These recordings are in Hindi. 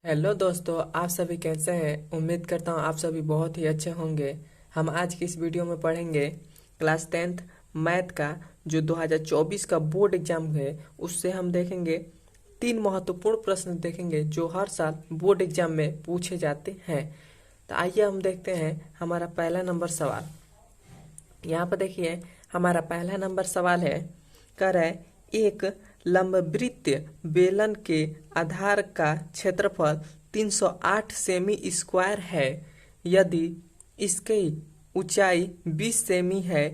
हेलो दोस्तों, आप सभी कैसे हैं। उम्मीद करता हूँ आप सभी बहुत ही अच्छे होंगे। हम आज की इस वीडियो में पढ़ेंगे क्लास 10th मैथ का जो 2024 का बोर्ड एग्जाम है। उससे हम देखेंगे 3 महत्वपूर्ण प्रश्न देखेंगे जो हर साल बोर्ड एग्जाम में पूछे जाते हैं। तो आइए हम देखते हैं हमारा पहला नंबर सवाल। यहाँ पर देखिए, हमारा पहला नंबर सवाल है, कर है एक लंबवृत्तीय बेलन के आधार का क्षेत्रफल 308 सेमी स्क्वायर है। यदि इसकी ऊंचाई 20 सेमी है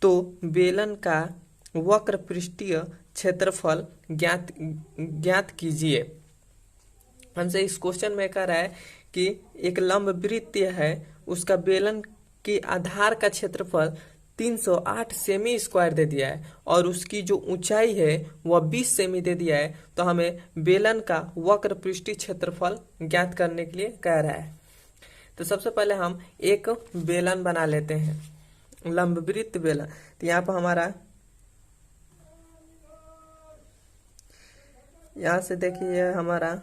तो बेलन का वक्र पृष्ठीय क्षेत्रफल ज्ञात ज्ञात कीजिए। हमसे इस क्वेश्चन में कह रहा है कि एक लंबवृत्तीय है, उसका बेलन के आधार का क्षेत्रफल 308 सेमी स्क्वायर दे दिया है और उसकी जो ऊंचाई है वह 20 सेमी दे दिया है। तो हमें बेलन का वक्र पृष्ठीय क्षेत्रफल ज्ञात करने के लिए कह रहा है। तो सबसे पहले हम एक बेलन बना लेते हैं, लंबवृत्त बेलन। तो यहाँ पर हमारा, यहाँ से देखिए हमारा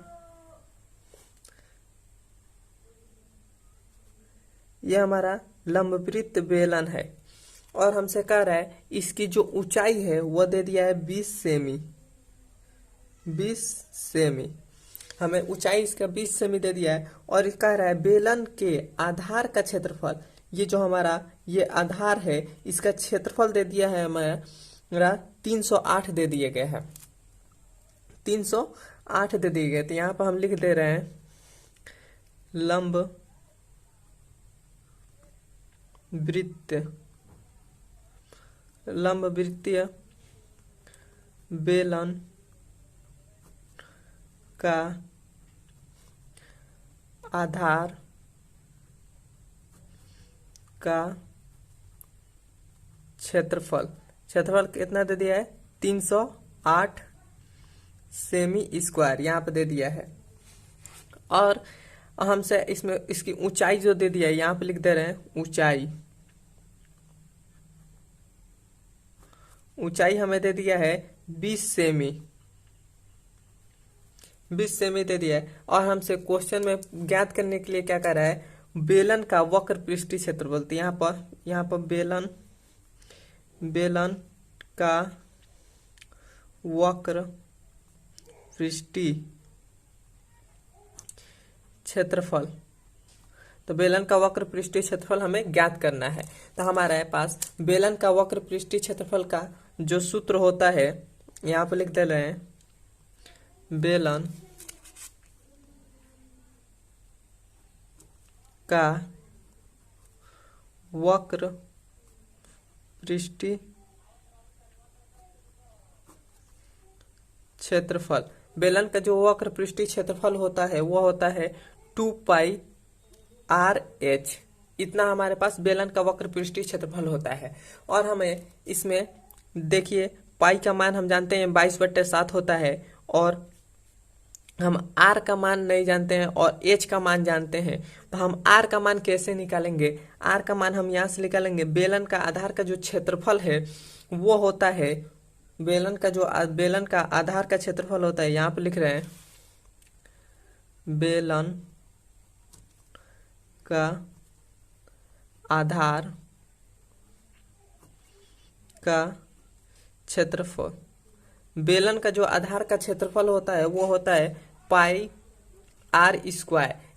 यह हमारा लंबवृत्त बेलन है और हमसे कह रहा है इसकी जो ऊंचाई है वह दे दिया है 20 सेमी। 20 सेमी हमें ऊंचाई इसका 20 सेमी दे दिया है और कह रहा है बेलन के आधार का क्षेत्रफल, ये जो हमारा ये आधार है इसका क्षेत्रफल दे दिया है हमारा 308 दे दिए गए हैं। 308 दे दिए गए। तो यहाँ पर हम लिख दे रहे हैं लंबवृत्तीय बेलन का आधार का क्षेत्रफल कितना दे दिया है, 308 सेमी स्क्वायर यहाँ पे दे दिया है। और हमसे इसमें इसकी ऊंचाई जो दे दिया है यहाँ पे लिख दे रहे हैं ऊंचाई हमें दे दिया है 20 सेमी। 20 सेमी दे दिया है और हमसे क्वेश्चन में ज्ञात करने के लिए क्या कर रहा है, बेलन का वक्र पृष्ठीय क्षेत्रफल। तो यहाँ पर बेलन का वक्र पृष्ठीय क्षेत्रफल। तो बेलन का वक्र पृष्ठीय क्षेत्रफल हमें ज्ञात करना है। तो हमारे पास बेलन का वक्र पृष्ठीय क्षेत्रफल का जो सूत्र होता है यहाँ पे लिख दे रहे हैं, बेलन का वक्र पृष्ठीय क्षेत्रफल। बेलन का जो वक्र पृष्ठीय क्षेत्रफल होता है वह होता है 2πr/h। इतना हमारे पास बेलन का वक्र पृष्ठीय क्षेत्रफल होता है। और हमें इसमें देखिए पाई का मान हम जानते हैं 22/7 होता है और हम r का मान नहीं जानते हैं और h का मान जानते हैं। तो हम r का मान कैसे निकालेंगे, r का मान हम यहाँ से निकालेंगे। बेलन का आधार का जो क्षेत्रफल है वो होता है, बेलन का आधार का क्षेत्रफल होता है, यहाँ पे लिख रहे हैं बेलन का आधार का क्षेत्रफल। बेलन का जो आधार का क्षेत्रफल होता है वो होता है πr²।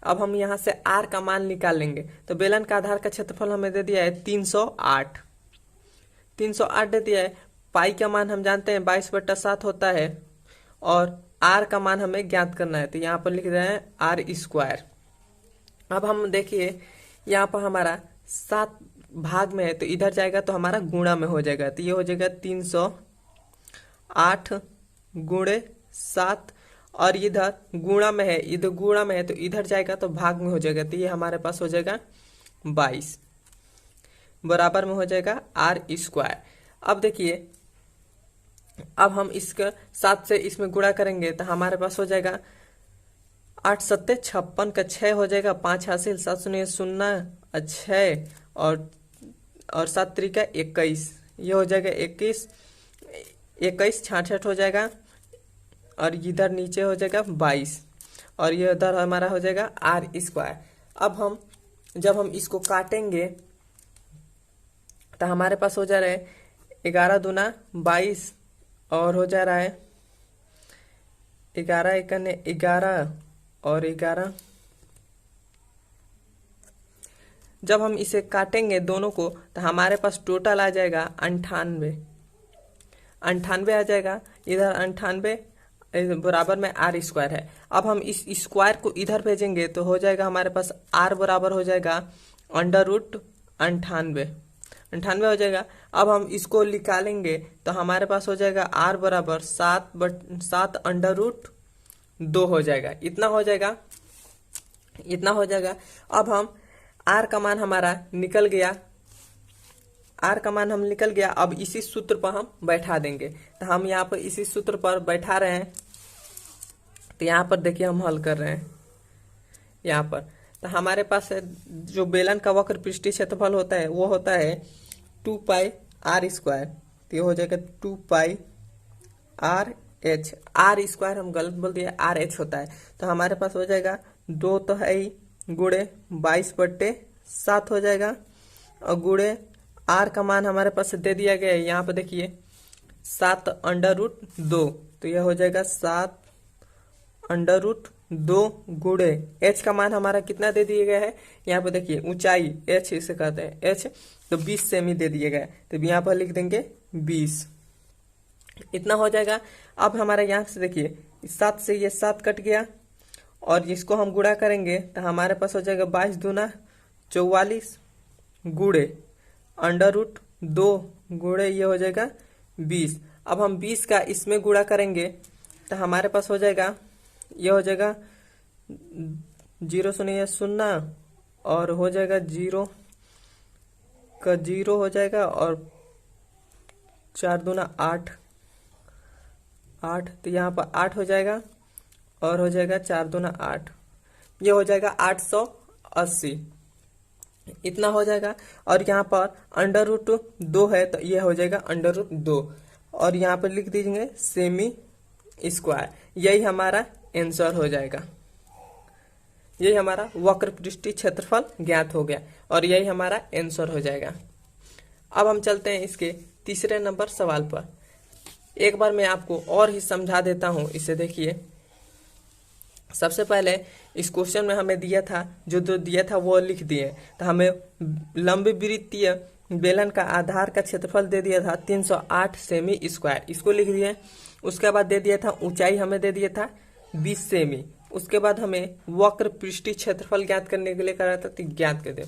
अब हम यहाँ से r का मान निकालेंगे। तो बेलन का आधार का क्षेत्रफल हमें दे दिया है 308 दे दिया है। पाई का मान हम जानते हैं 22/7 होता है और r का मान हमें ज्ञात करना है। तो यहाँ पर लिख रहे हैं r²। अब हम देखिए यहाँ पर हमारा 7 भाग में है तो इधर जाएगा तो हमारा गुणा में हो जाएगा। तो ये हो जाएगा 308 गुणे 7 और इधर गुणा में है, तो इधर जाएगा तो भाग में हो जाएगा। तो ये हमारे पास हो जाएगा 22 बराबर में हो जाएगा r²। अब देखिए, अब हम इसका 7 से इसमें गुणा करेंगे तो हमारे पास हो जाएगा 8 7 56 का 6 हो जाएगा, 5 हासिल, 7 0 0 6 और 7 3 का 21, ये हो जाएगा 21 66 हो जाएगा और इधर नीचे हो जाएगा 22 और ये उधर हमारा हो जाएगा आर स्क्वायर। अब हम जब हम इसको काटेंगे तो हमारे पास हो जा रहा है 11 दूना 22 और हो जा रहा है 11 एकन 11 और 11। जब हम इसे काटेंगे दोनों को तो हमारे पास टोटल आ जाएगा 98 आ जाएगा। इधर 98 बराबर में आर स्क्वायर है। अब हम इस स्क्वायर को इधर भेजेंगे तो हो जाएगा हमारे पास आर बराबर हो जाएगा √98 हो जाएगा। अब हम इसको निकालेंगे तो हमारे पास हो जाएगा आर बराबर 7/2 हो जाएगा। इतना हो जाएगा। अब हम आर का मान हमारा निकल गया। अब इसी सूत्र पर हम बैठा देंगे। तो हम यहाँ पर इसी सूत्र पर बैठा रहे हैं। तो यहाँ पर देखिए हम हल कर रहे हैं यहाँ पर। तो हमारे पास जो बेलन का वक्र पृष्ठीय क्षेत्रफल होता है वो होता है 2π r स्क्वायर। तो ये हो जाएगा 2π r h। आर स्क्वायर हम गलत बोल दिए, RH होता है। तो हमारे पास हो जाएगा 2 तो है ही गुणे 22/7 हो जाएगा और गुणे आर का मान हमारे पास दे दिया गया है। यहाँ पे देखिए 7/2। तो यह हो जाएगा 7/2 गुणे h का मान हमारा कितना दे दिया गया है। यहाँ पे देखिए ऊंचाई h इसे कहते हैं h, तो 20 सेमी दे दिया गया है। तो यहाँ पर लिख देंगे 20। इतना हो जाएगा। अब हमारे यहाँ से देखिए 7 से ये 7 कट गया और इसको हम गुणा करेंगे तो हमारे पास हो जाएगा 22 दूना 44 गुणे √2 गुणे ये हो जाएगा 20। अब हम 20 का इसमें गुणा करेंगे तो हमारे पास हो जाएगा ये हो जाएगा 0 0 0 और हो जाएगा 0 का 0 हो जाएगा और 4 दूना 8। तो यहाँ पर 8 हो जाएगा और हो जाएगा 4 दूना 8। ये हो जाएगा 880। इतना हो जाएगा। और यहाँ पर √2 है तो ये हो जाएगा √2 और यहाँ पर लिख दीजिए सेमी स्क्वायर। यही हमारा आंसर हो जाएगा। यही हमारा वक्र पृष्ठीय क्षेत्रफल ज्ञात हो गया और यही हमारा आंसर हो जाएगा। अब हम चलते हैं इसके तीसरे नंबर सवाल पर। एक बार मैं आपको और ही समझा देता हूं। इसे देखिए, सबसे पहले इस क्वेश्चन में हमें दिया था जो दिया था वो लिख दिए। तो हमें लंबी वृत्तीय बेलन का आधार का क्षेत्रफल दे दिया था 308 सेमी स्क्वायर, इसको लिख दिए। उसके बाद दे दिया था ऊंचाई हमें दे दिया था 20 सेमी। उसके बाद हमें वक्र पृष्ठीय क्षेत्रफल ज्ञात करने के लिए करा था, तो ज्ञात कर दे।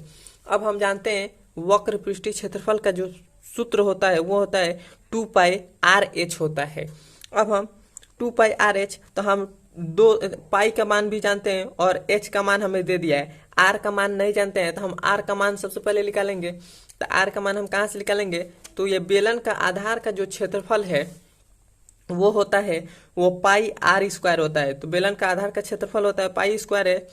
अब हम जानते हैं वक्र पृष्ठीय क्षेत्रफल का जो सूत्र होता है वो होता है 2πRh होता है। अब हम 2πRh, तो हम पाई का मान भी जानते हैं और h का मान हमें दे दिया है। r का मान नहीं जानते हैं तो हम r का मान सबसे पहले निकालेंगे। तो r का मान हम कहाँ से निकालेंगे, तो ये बेलन का आधार का जो क्षेत्रफल है वो होता है वो πr² होता है। तो बेलन का आधार का क्षेत्रफल होता है π² है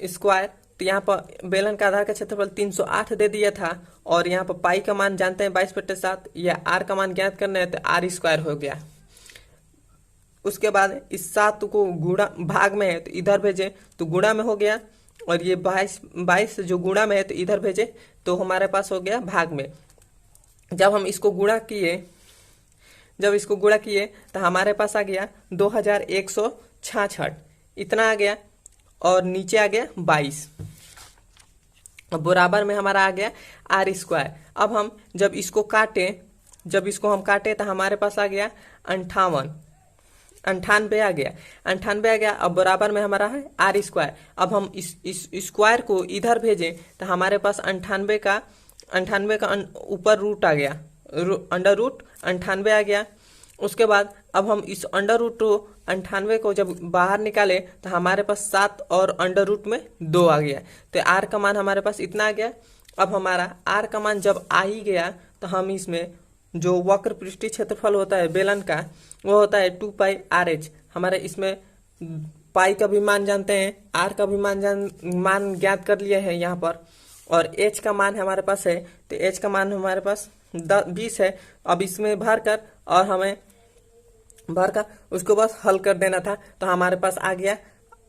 स्क्वायर। तो यहाँ पर बेलन का आधार का क्षेत्रफल 308 दे दिया था और यहाँ पर पाई का मान जानते हैं 22/7, या आर का मान ज्ञात करना है तो r² हो गया। उसके बाद इस 7 को गुणा भाग में है तो इधर भेजे तो गुणा में हो गया, और ये 22 जो गुणा में है तो इधर भेजे तो हमारे पास हो गया भाग में। जब इसको गुणा किए तो हमारे पास आ गया 2166, इतना आ गया और नीचे आ गया 22, बराबर में हमारा आ गया r²। अब हम जब इसको हम काटे तो हमारे पास आ गया 98 आ गया। अब बराबर में हमारा है r²। अब हम इस स्क्वायर को इधर भेजें तो हमारे पास 98 का ऊपर रूट आ गया, √98 आ गया। उसके बाद अब हम इस √98 को जब बाहर निकाले तो हमारे पास 7 और √2 आ गया। तो r का मान हमारे पास इतना आ गया। अब हमारा r का मान जब आ ही गया तो हम इसमें जो वक्र पृष्ठीय क्षेत्रफल होता है बेलन का वो होता है 2πRh। हमारे इसमें पाई का भी मान जानते हैं, r का भी मान ज्ञात कर लिए हैं यहाँ पर, और h का मान हमारे पास है। तो h का मान हमारे पास 20 है। अब इसमें भरकर उसको बस हल कर देना था। तो हमारे पास आ गया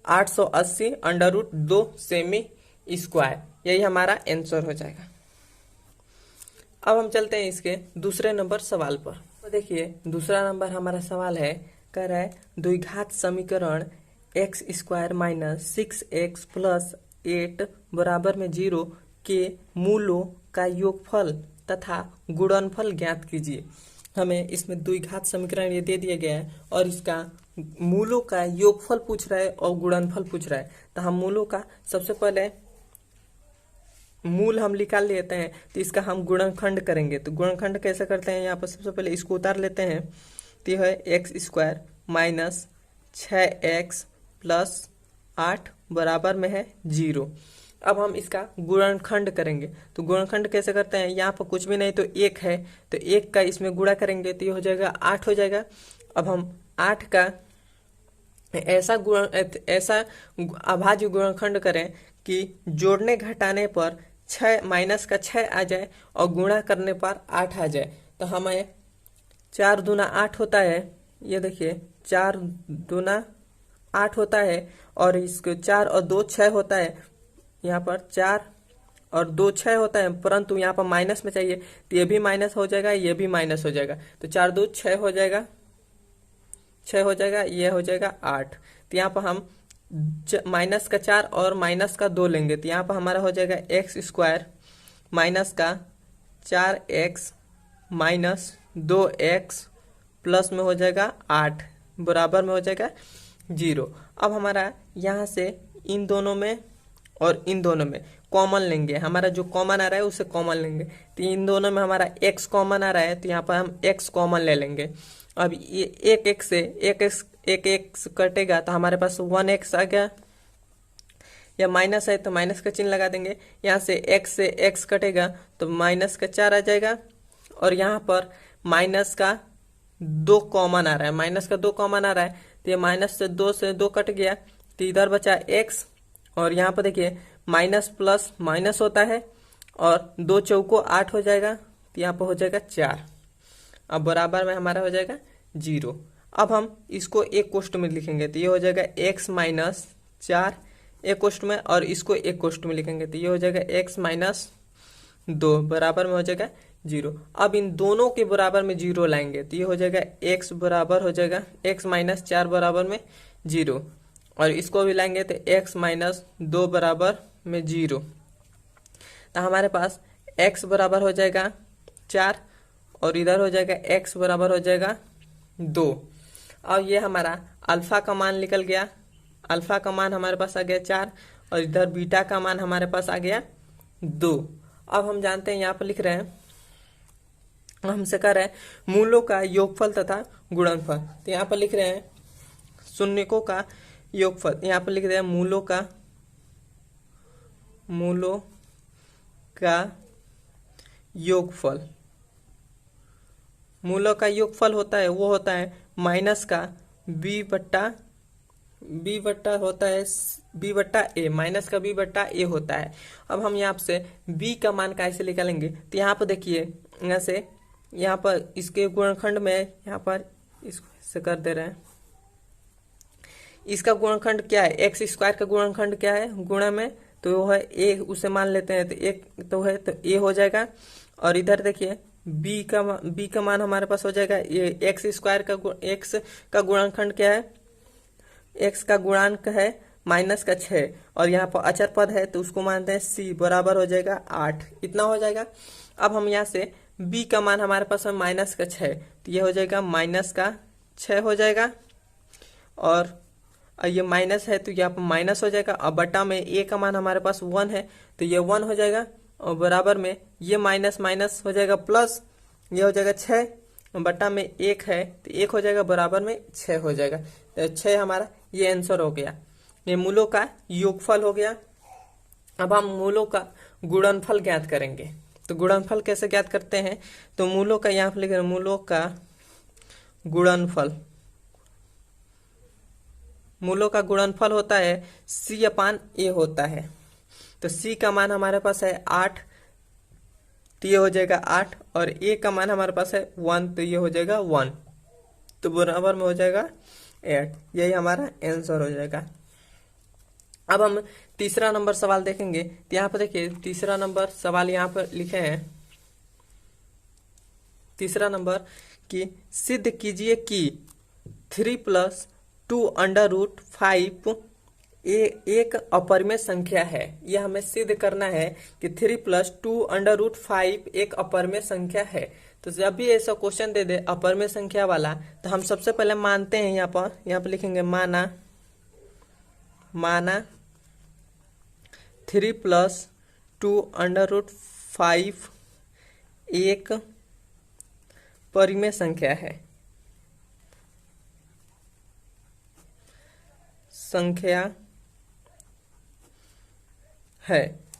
880 √2 सेमी स्क्वायर, यही हमारा आंसर हो जाएगा। अब हम चलते हैं इसके दूसरे नंबर सवाल पर। तो देखिए दूसरा नंबर हमारा सवाल है, कह रहा है द्विघात समीकरण x² - 6x + 8 बराबर में 0 के मूलों का योगफल तथा गुणनफल ज्ञात कीजिए। हमें इसमें द्विघात समीकरण ये दे दिया गया है और इसका मूलों का योगफल पूछ रहा है और गुणनफल पूछ रहा है। तो हम मूलों का सबसे पहले मूल हम निकाल लेते हैं, तो इसका हम गुणनखंड करेंगे। तो गुणनखंड कैसे करते हैं, यहाँ पर सबसे पहले इसको उतार लेते हैं। तो यह है x² - 6x + 8 बराबर में है 0। अब हम इसका गुणनखंड करेंगे। तो गुणनखंड कैसे करते हैं, यहाँ पर कुछ भी नहीं तो 1 है, तो 1 का इसमें गुणा करेंगे तो ये हो जाएगा 8 हो जाएगा। अब हम 8 का ऐसा अभाज्य गुणनखंड करें कि जोड़ने घटाने पर 6 माइनस का 6 आ जाए और गुणा करने पर 8 आ जाए। तो हमें 4 दूना 8 होता है, ये देखिए 4 दूना 8 होता है और इसको 4 और 2 6 होता है। यहाँ पर 4 और 2 6 होता है, परंतु यहाँ पर माइनस में चाहिए तो ये भी माइनस हो जाएगा, ये भी माइनस हो जाएगा। तो 4 2 6 हो जाएगा, 6 हो जाएगा, ये हो जाएगा 8। तो यहाँ पर हम माइनस का 4 और माइनस का 2 लेंगे। तो यहाँ पर हमारा हो जाएगा x² माइनस का 4x माइनस 2x प्लस में हो जाएगा 8 बराबर में हो जाएगा 0। अब हमारा यहाँ से इन दोनों में और इन दोनों में कॉमन लेंगे, हमारा जो कॉमन आ रहा है उसे कॉमन लेंगे। तो इन दोनों में हमारा x कॉमन आ रहा है, तो यहाँ पर हम x कॉमन ले लेंगे। अब ये एक x से एक x कटेगा तो हमारे पास 1x आ गया, या माइनस है तो माइनस का चिन्ह लगा देंगे। यहाँ से x कटेगा तो माइनस का 4 आ जाएगा और यहाँ पर माइनस का 2 कॉमन आ रहा है, माइनस का 2 कॉमन आ रहा है। तो ये माइनस से 2 कट गया तो इधर बचा x और यहाँ पर देखिए माइनस प्लस माइनस होता है और 2 चौको 8 हो जाएगा, तो यहाँ पर हो जाएगा 4। अब बराबर में हमारा हो जाएगा 0। अब हम इसको एक कोष्ठ में लिखेंगे तो ये हो जाएगा x - 4 एक कोष्ठ में, और इसको एक कोष्ठ में लिखेंगे तो ये हो जाएगा x - 2 बराबर में हो जाएगा 0। अब इन दोनों के बराबर में 0 लाएंगे तो ये हो जाएगा x बराबर हो जाएगा x - 4 बराबर में 0, और इसको भी लाएंगे तो x - 2 बराबर में 0। तो हमारे पास x बराबर हो जाएगा 4 और इधर हो जाएगा x बराबर हो जाएगा 2। अब ये हमारा अल्फा का मान निकल गया, अल्फा का मान हमारे पास आ गया 4 और इधर बीटा का मान हमारे पास आ गया 2। अब हम जानते हैं, यहाँ पर लिख रहे हैं, हमसे कह रहे हैं मूलों का योगफल तथा गुणनफल। तो यहाँ पर लिख रहे हैं शून्यकों का योगफल, यहाँ पर लिख रहे हैं मूलों का योगफल। मूलों का योगफल होता है वो होता है माइनस का b बट्टा होता है b बट्टा a, माइनस का b बट्टा a होता है। अब हम यहाँ से b का मान कैसे निकालेंगे, तो यहाँ पर देखिए यहाँ से यहाँ पर इसके गुणनखंड में यहाँ पर इसको ऐसे कर दे रहे हैं, इसका गुणनखंड क्या है, x² का गुणनखंड क्या है गुणा में, तो वो है a, उसे मान लेते हैं तो एक तो है तो a हो जाएगा। और इधर देखिए b का मान हमारे पास हो जाएगा ये x² x का गुणनखंड क्या है, x का गुणांक है माइनस का 6 और यहाँ पर अचर पद है तो उसको मानते हैं c बराबर हो जाएगा 8, इतना हो जाएगा। अब हम यहाँ से b का मान हमारे पास है माइनस का 6, तो ये हो जाएगा माइनस का 6 हो जाएगा, और ये माइनस है तो यहाँ पर माइनस हो जाएगा। और बटा में a का मान हमारे पास 1 है तो ये 1 हो जाएगा, और बराबर में ये माइनस माइनस हो जाएगा प्लस, ये हो जाएगा 6 बटा में 1 है तो 1 हो जाएगा, बराबर में 6 हो जाएगा। तो 6 हमारा ये आंसर हो गया, ये मूलों का योगफल हो गया। अब हम मूलों का गुणनफल ज्ञात करेंगे। तो गुणनफल कैसे ज्ञात करते हैं, तो मूलों का यहाँ पर लिख रहे हैं मूलों का गुणनफल, मूलों का गुणनफल होता है c/a होता है। तो c का मान हमारे पास है 8 तो ये हो जाएगा 8, और a का मान हमारे पास है 1 तो ये हो जाएगा 1, तो बराबर में हो जाएगा 8, यही हमारा आंसर हो जाएगा। अब हम तीसरा नंबर सवाल देखेंगे। तो यहाँ पर देखिए तीसरा नंबर सवाल यहाँ पर लिखे हैं। तीसरा नंबर कि सिद्ध कीजिए कि 3+2√5 एक अपरिमेय संख्या है। यह हमें सिद्ध करना है कि 3+2√5 एक अपरिमेय संख्या है। तो जब भी ऐसा क्वेश्चन दे दे अपरिमेय संख्या वाला, तो हम सबसे पहले मानते हैं, यहाँ पर लिखेंगे माना 3+2√5 एक परिमेय संख्या है।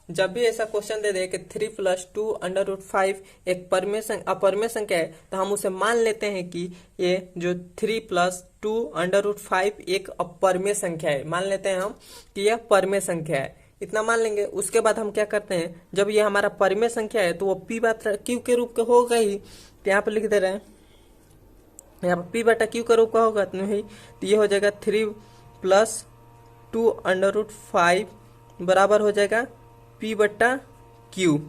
जब भी ऐसा क्वेश्चन दे दे कि 3+2√5 एक अपरिमेय संख्या है, तो हम उसे मान लेते हैं कि ये जो 3+2√5 एक अपरिमेय संख्या है। मान लेते हैं हम कि यह परिमेय संख्या है, इतना मान लेंगे। उसके बाद हम क्या करते हैं, जब ये हमारा परिमेय संख्या है तो वो p/q के रूप का होगा ही। तो यहाँ पर लिख दे रहे हैं, यहाँ पर p/q का रूप का होगा, तो ये हो जाएगा 3+2√5 बराबर हो जाएगा p/q।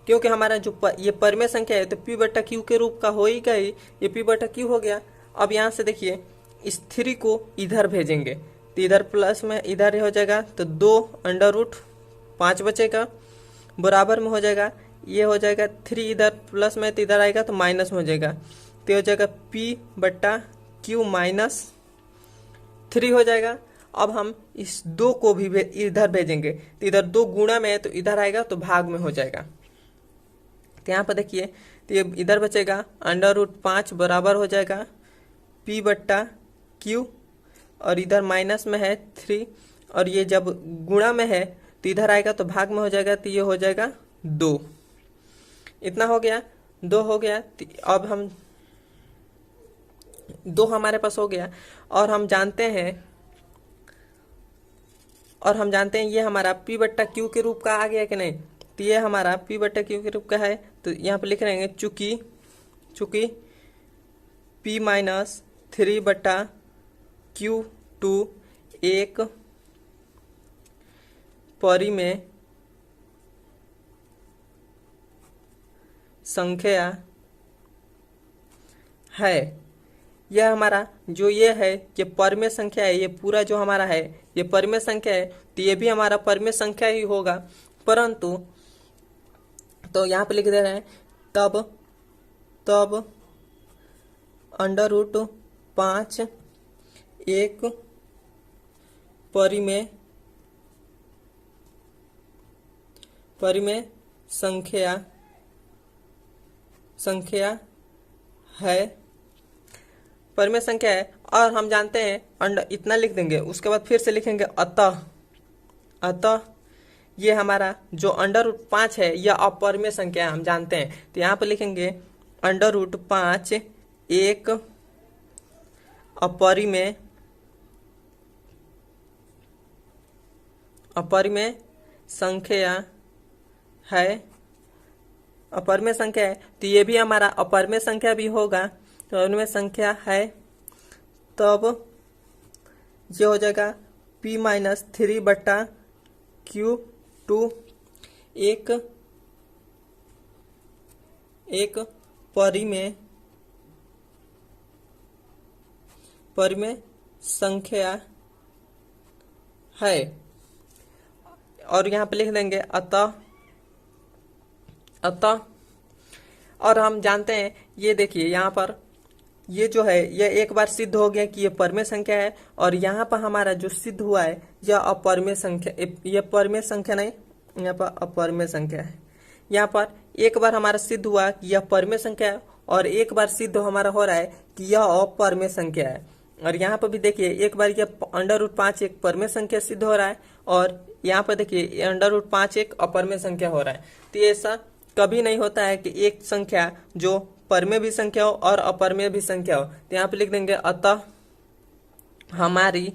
क्योंकि हमारा जो ये परिमेय संख्या है तो p/q के रूप का हो ही गई, ये p/q हो गया। अब यहाँ से देखिए इस 3 को इधर भेजेंगे, तो इधर प्लस में इधर हो जाएगा, तो 2√5 बचेगा, बराबर में हो जाएगा, ये हो जाएगा 3 इधर प्लस में, तो इधर आएगा तो माइनस में हो जाएगा, तो हो जाएगा p/q -3 हो जाएगा। अब हम इस 2 को भी इधर भेजेंगे, तो इधर 2 गुणा में है तो इधर आएगा तो भाग में हो जाएगा। तो यहाँ पर देखिए, तो ये इधर बचेगा √5 बराबर हो जाएगा p/q, और इधर माइनस में है 3, और ये जब गुणा में है तो इधर आएगा तो भाग में हो जाएगा, तो ये हो जाएगा 2। इतना हो गया, 2 हो गया। अब हम 2 हमारे पास हो गया, और हम जानते हैं ये हमारा p/q के रूप का आ गया कि नहीं। तो ये हमारा p/q के रूप का है, तो यहाँ पर लिख रहेंगे चूंकि p-3/q2 एक परिमेय संख्या है। यह हमारा जो ये है, ये परिमेय संख्या है, ये पूरा जो हमारा है ये परिमेय संख्या है, तो ये भी हमारा परिमेय संख्या ही होगा। परंतु तो यहाँ पे लिख दे रहे हैं तब √5 एक परिमेय संख्या है, परिमेय संख्या है। और हम जानते हैं इतना लिख देंगे, उसके बाद फिर से लिखेंगे अतः ये हमारा जो √5 है यह अपरिमेय संख्या है, हम जानते हैं। तो यहाँ पर लिखेंगे √5 एक अपरिमेय संख्या है, अपरिमेय संख्या है। तो ये भी हमारा अपरिमेय संख्या भी होगा, तो अपरिमेय संख्या है। तब ये हो जाएगा p-3/q2 एक परिमेय संख्या है। और यहाँ पे लिख देंगे अतः, और हम जानते हैं ये देखिए यहाँ पर ये जो है ये एक बार सिद्ध हो गया कि ये परिमेय संख्या है, और यहाँ पर हमारा जो सिद्ध हुआ है यह अपरिमेय संख्या, ये परिमेय संख्या नहीं, यहाँ पर अपरिमेय संख्या है। यहाँ पर एक बार हमारा सिद्ध हुआ कि यह परिमेय संख्या है, और एक बार सिद्ध हमारा हो रहा है कि यह अपरिमेय संख्या है। और यहाँ पर भी देखिए एक बार यह √5 एक परिमेय संख्या सिद्ध हो रहा है, और यहाँ पर देखिए √5 एक अपरिमेय संख्या हो रहा है। तो ऐसा कभी नहीं होता है कि एक संख्या जो परिमेय भी संख्या हो और अपरिमेय भी संख्या हो। तो यहाँ पे लिख देंगे अतः हमारी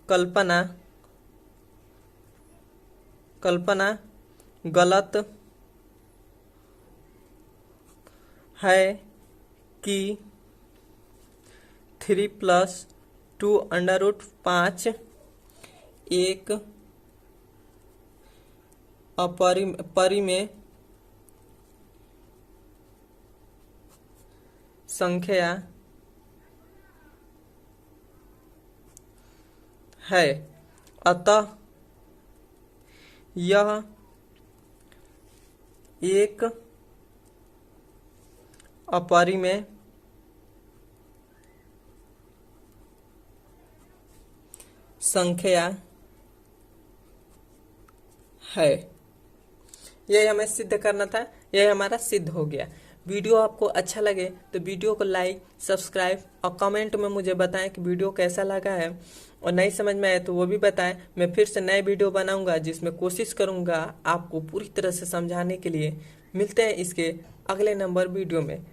कल्पना गलत है कि 3+2 2√5 एक अपरिमेय संख्या है, अतः यह एक अपरिमेय संख्या है। यह हमें सिद्ध करना था, यह हमारा सिद्ध हो गया। वीडियो आपको अच्छा लगे तो वीडियो को लाइक, सब्सक्राइब और कमेंट में मुझे बताएं कि वीडियो कैसा लगा है, और नहीं समझ में आए तो वो भी बताएं। मैं फिर से नए वीडियो बनाऊंगा जिसमें कोशिश करूंगा आपको पूरी तरह से समझाने के लिए। मिलते हैं इसके अगले नंबर वीडियो में।